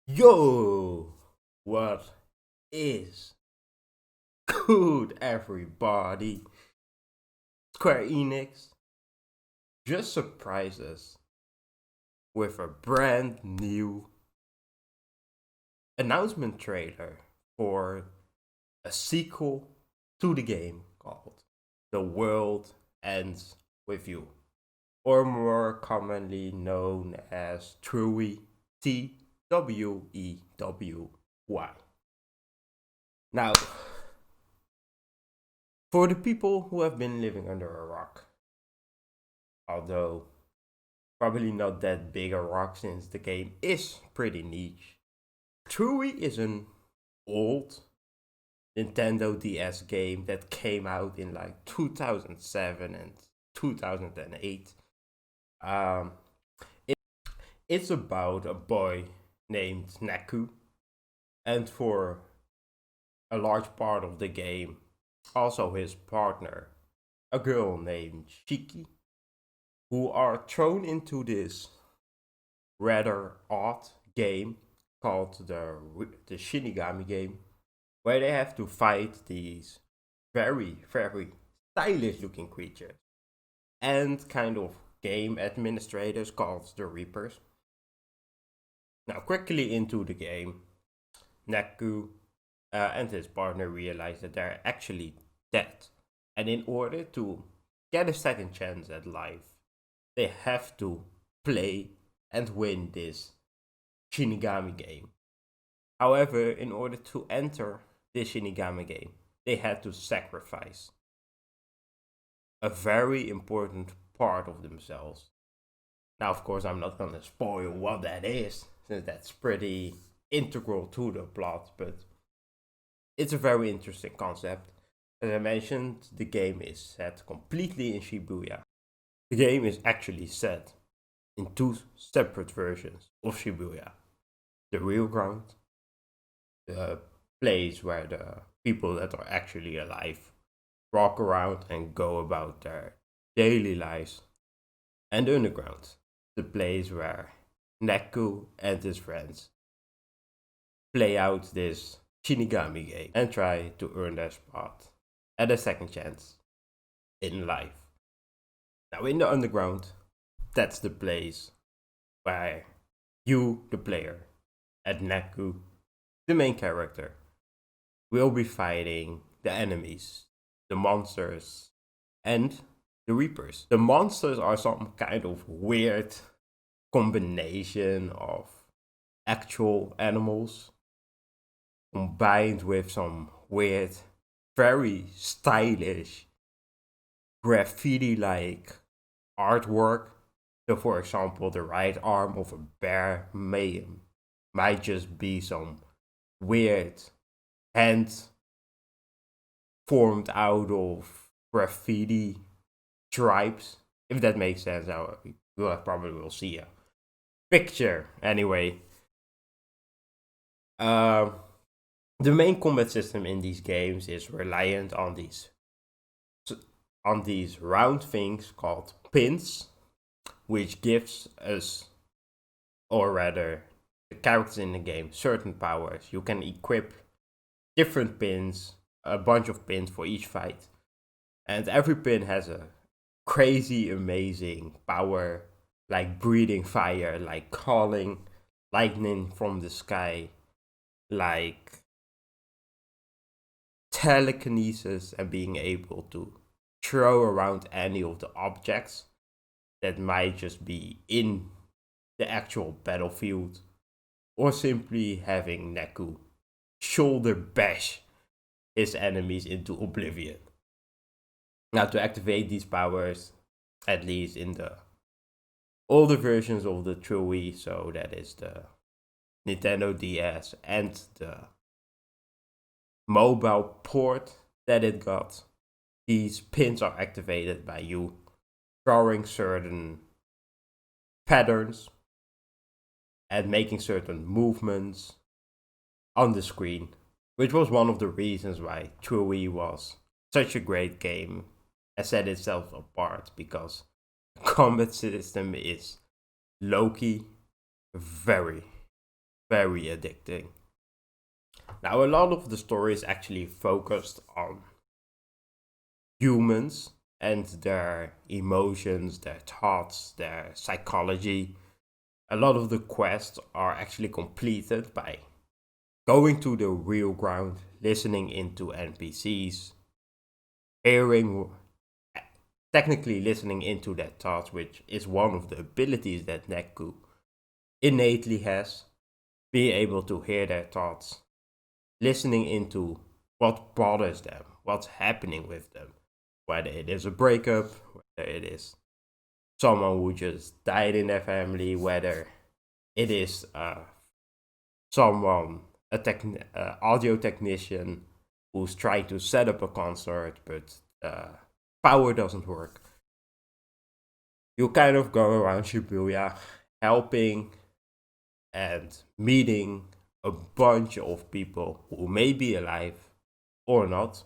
Yo, what is good, everybody? Square Enix just surprised us with a brand new announcement trailer for a sequel to the game called The World Ends With You, or more commonly known as TWEWY, TWEWY. Now, for the people who have been living under a rock, although probably not that big a rock since the game is pretty niche, TWEWY is an old Nintendo DS game that came out in like 2007 and 2008. Um, it's about a boy named Neku, and for a large part of the game, also his partner, a girl named Shiki, who are thrown into this rather odd game called the Shinigami game, where they have to fight these very stylish looking creatures and kind of game administrators called the Reapers. Now, quickly into the game, Neku and his partner realize that they're actually dead, and in order to get a second chance at life, they have to play and win this Shinigami game. However, in order to enter this Shinigami game, they had to sacrifice a very important part of themselves. Now, of course, I'm not going to spoil what that is, since that's pretty integral to the plot, but it's a very interesting concept. As I mentioned, the game is set completely in Shibuya. The game is actually set in two separate versions of Shibuya. The real ground, the place where the people that are actually alive walk around and go about their daily lives, and the underground, the place where Neku and his friends play out this Shinigami game and try to earn their spot at a second chance in life. Now, in the underground, that's the place where you, the player, and Neku, the main character, will be fighting the enemies, the monsters, and the Reapers. The monsters are some kind of weird combination of actual animals combined with some weird, very stylish, graffiti like artwork. So, for example, the right arm of a bear might just be some weird hand formed out of graffiti stripes. If that makes sense, now we'll probably will see a picture anyway. The main combat system in these games is reliant on these round things called pins, which gives us, or rather, the characters in the game certain powers. You can equip different pins, a bunch of pins for each fight, and every pin has a crazy, amazing power, like breathing fire, like calling lightning from the sky, like telekinesis, and being able to throw around any of the objects that might just be in the actual battlefield, or simply having Neku shoulder bash his enemies into oblivion. Now, to activate these powers, at least in the older versions of the TWEWY, so that is the Nintendo DS and the mobile port that it got, these pins are activated by you drawing certain patterns and making certain movements on the screen, which was one of the reasons why TWEWY was such a great game and set itself apart, because the combat system is low-key very, very addicting. Now, a lot of the story is actually focused on humans and their emotions, their thoughts, their psychology. A lot of the quests are actually completed by going to the real ground, listening into NPCs, hearing, technically listening into their thoughts, which is one of the abilities that Neku innately has, being able to hear their thoughts, listening into what bothers them, what's happening with them, whether it is a breakup, whether it is someone who just died in their family, whether it is someone, audio technician who's trying to set up a concert, but power doesn't work. You kind of go around Shibuya helping and meeting a bunch of people who may be alive or not,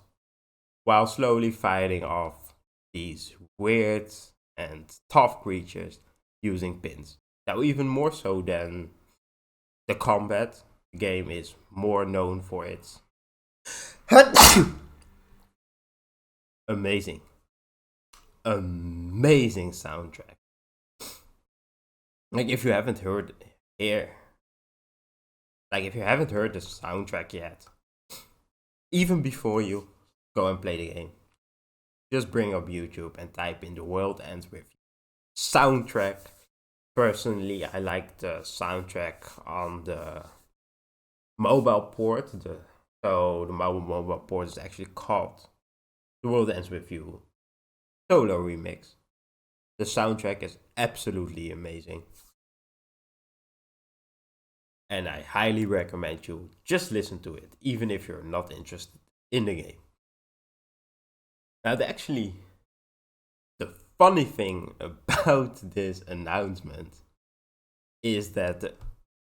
while slowly fighting off these weird and tough creatures using pins. Now, even more so than the combat, the game is more known for its amazing soundtrack. Like, if you haven't heard the soundtrack yet, even before you go and play the game, just bring up YouTube and type in "The World Ends With You" soundtrack. Personally, I like the soundtrack on the mobile port. The mobile port is actually called "The World Ends With You" solo remix. The soundtrack is absolutely amazing, and I highly recommend you just listen to it, even if you're not interested in the game. Now, the funny thing about this announcement is that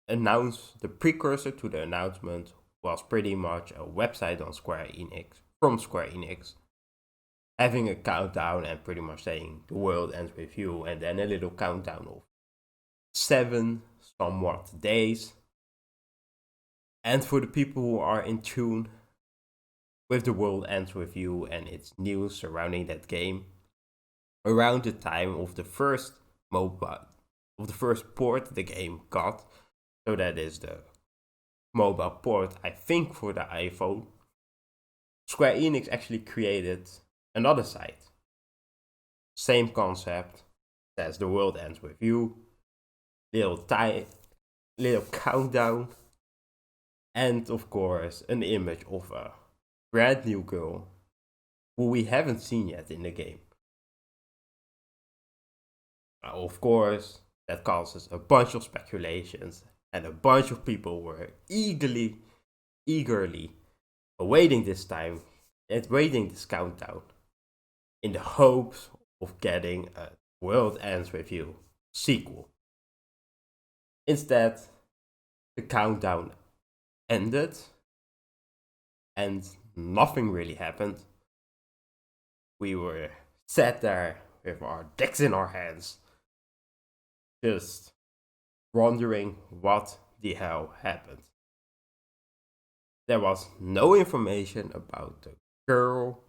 the precursor to the announcement was pretty much a website on Square Enix, having a countdown and pretty much saying "The world ends with you," and then a little countdown of 7 somewhat days. And for the people who are in tune with "The World Ends With You" and its news surrounding that game, around the time of the first port the game got, so that is the mobile port, I think, for the iPhone, Square Enix actually created another site. Same concept, says "The world ends with you," little countdown, and of course an image of a brand new girl who we haven't seen yet in the game. Of course, that causes a bunch of speculations, and a bunch of people were eagerly awaiting this countdown, in the hopes of getting a "World Ends With You" sequel. Instead, the countdown ended, and nothing really happened. We were sat there with our dicks in our hands, just wondering what the hell happened. There was no information about the girl,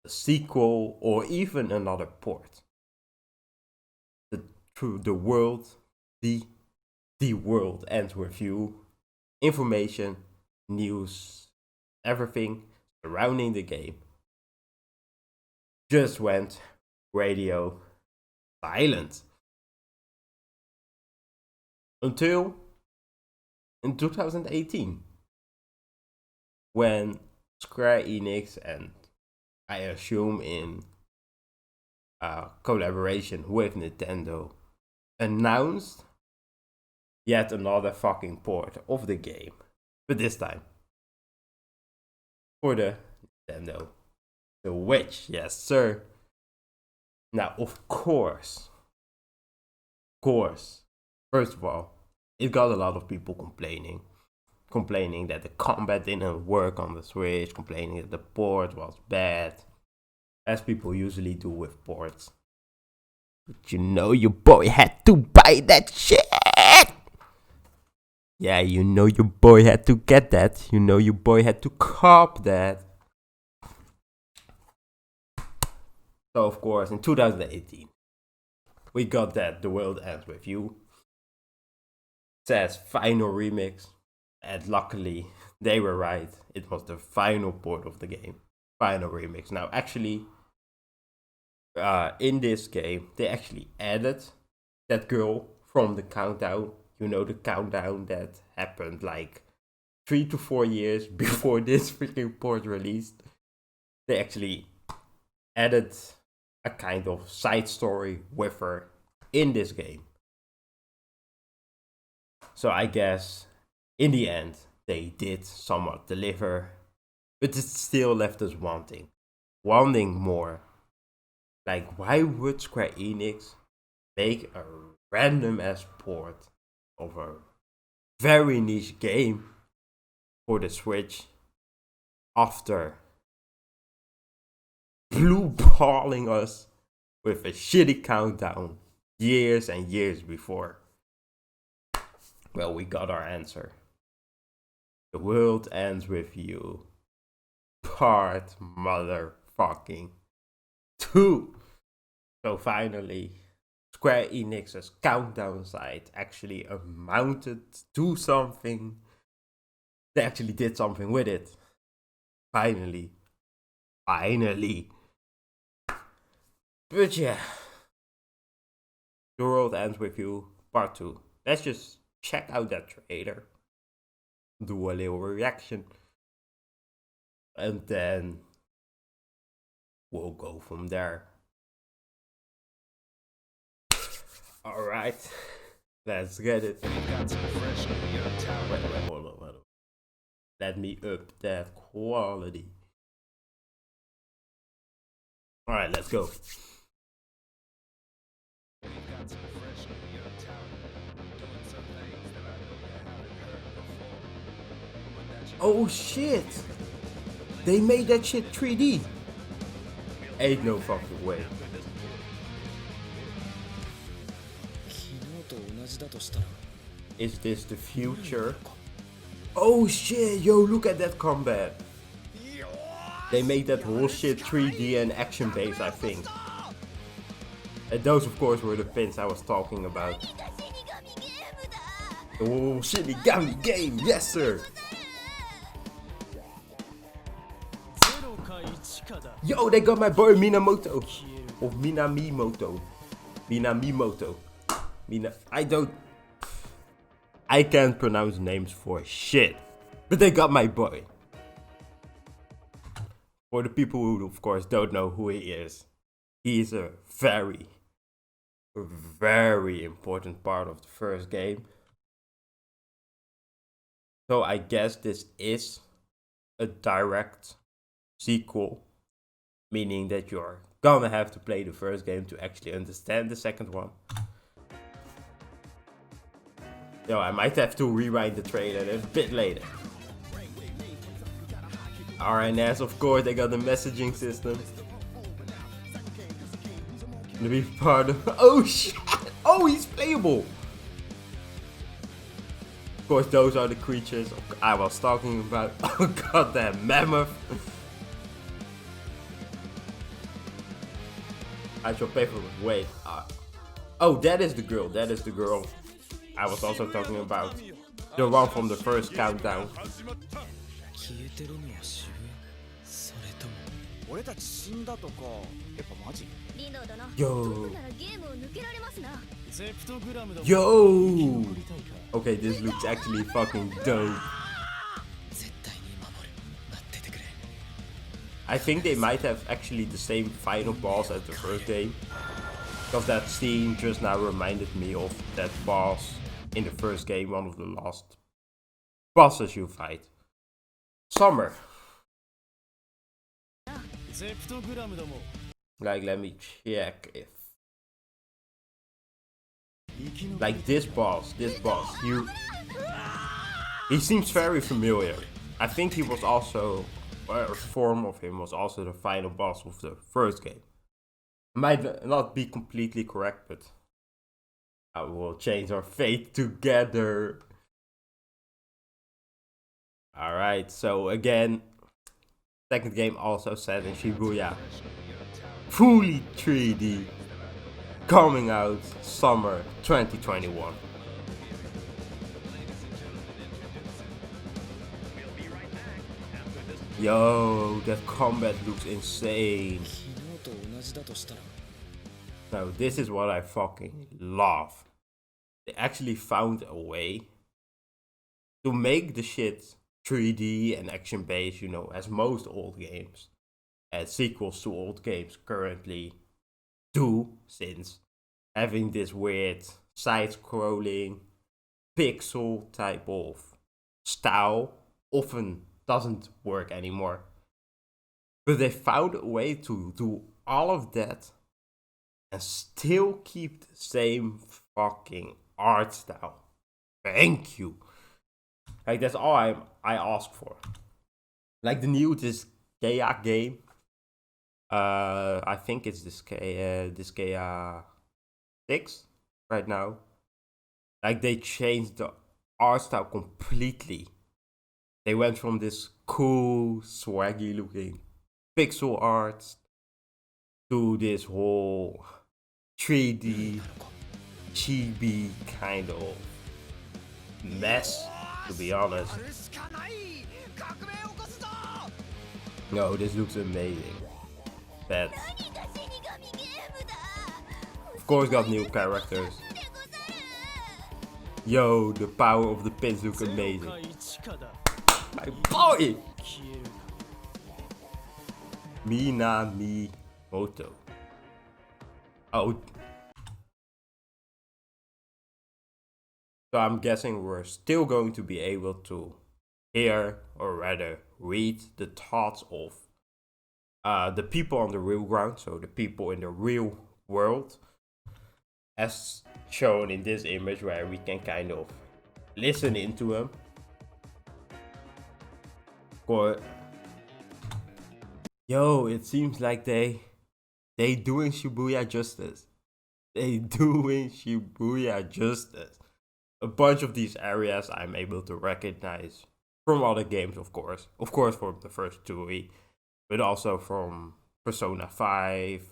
the sequel, or even another port. The world ends with you. Information, news, everything surrounding the game just went radio silent. Until in 2018, when Square Enix, and I assume in collaboration with Nintendo, announced yet another fucking port of the game, but this time for the Nintendo Switch. Yes, sir. Now, of course, first of all, it got a lot of people complaining that the combat didn't work on the Switch, complaining that the port was bad, as people usually do with ports. But you know, your boy had to buy that shit. Yeah, you know your boy had to get that. You know your boy had to cop that. So of course, in 2018, we got that The World Ends With You. It says final remix, and luckily they were right. It was the final port of the game, final remix. Now actually, in this game, they actually added that girl from the countdown. You know, the countdown that happened like 3 to 4 years before this freaking port released. They actually added a kind of side story with her in this game. So I guess in the end they did somewhat deliver, but it still left us wanting more. Like, why would Square Enix make a random ass port of a very niche game for the Switch after blue balling us with a shitty countdown years and years before? Well, we got our answer. The World Ends With You, part motherfucking 2. So finally, Square Enix's countdown site actually amounted to something. They actually did something with it. Finally. But yeah, The World Ends With You, part 2. Let's just check out that trailer, do a little reaction, and then we'll go from there. Alright, let's get it. Wait, hold on. Let me up that quality. Alright, let's go. Oh shit! They made that shit 3D. Ain't no fucking way. Is this the future? Oh shit, yo, look at that combat. They made that whole shit 3D and action based, I think. And those of course were the pins I was talking about. Oh, Shinigami game, yes sir! Yo, they got my boy Minamoto. Or Minamimoto. I can't pronounce names for shit. But they got my boy. For the people who of course don't know who he is a very, very important part of the first game. So I guess this is a direct sequel, meaning that you're gonna have to play the first game to actually understand the second one. So I might have to rewind the trailer a bit later. RNS, of course, they got the messaging system. To be part of. Oh shit! Oh, he's playable! Of course, those are the creatures I was talking about. Oh god, that mammoth! I shall pay for it. Wait. Oh, that is the girl. I was also talking about. The one from the first countdown. Yo! Okay, this looks actually fucking dope. I think they might have actually the same final boss as the first game. Because that scene just now reminded me of that boss in the first game, one of the last bosses you fight. Summer. Like, let me check if... Like this boss, he seems very familiar. I think he was also, a form of him was also the final boss of the first game. Might not be completely correct, but I will change our fate together. Alright, so again, second game also set in Shibuya. Fully 3D. Coming out summer 2021. Yo, that combat looks insane. No, this is what I fucking love. They actually found a way to make the shit 3D and action based, you know, as most old games, as sequels to old games currently do, since having this weird side-scrolling pixel type of style often doesn't work anymore. But they found a way to do all of that and still keep the same fucking art style. Thank you. Like, that's all I ask for. Like the new Disgaea game. I think it's Disgaea 6 right now. Like, they changed the art style completely. They went from this cool, swaggy looking pixel art to this whole 3D chibi kind of mess, to be honest. No, this looks amazing. But of course got new characters. Yo, the power of the pins look amazing. My boy! Minamimoto. Oh. So I'm guessing we're still going to be able to hear, or rather read, the thoughts of the people on the real ground, so the people in the real world, as shown in this image where we can kind of listen into them. Or, yo, it seems like they doing Shibuya justice. They doing Shibuya justice. A bunch of these areas I'm able to recognize from other games, of course from the first TWEWY, but also from Persona 5,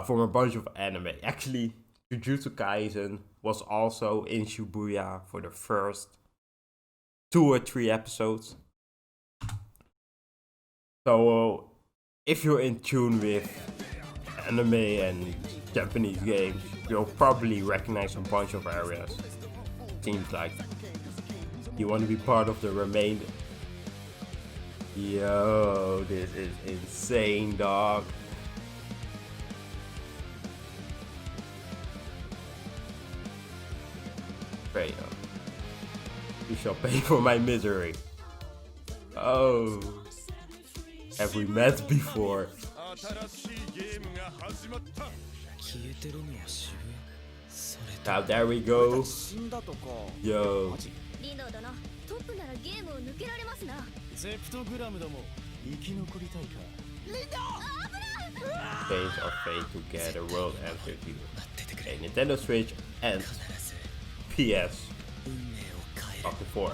from a bunch of anime. Actually, Jujutsu Kaisen was also in Shibuya for the first 2 or 3 episodes. So if you're in tune with anime and Japanese games, you'll probably recognize a bunch of areas. Seems like you want to be part of the remainder. Yo, this is insane, dog. Great. You shall pay for my misery. Oh. Have we met before? Now there we go. Yo. Chains of Fate Together World Ends You. Okay, Nintendo Switch and PS. Up to 4.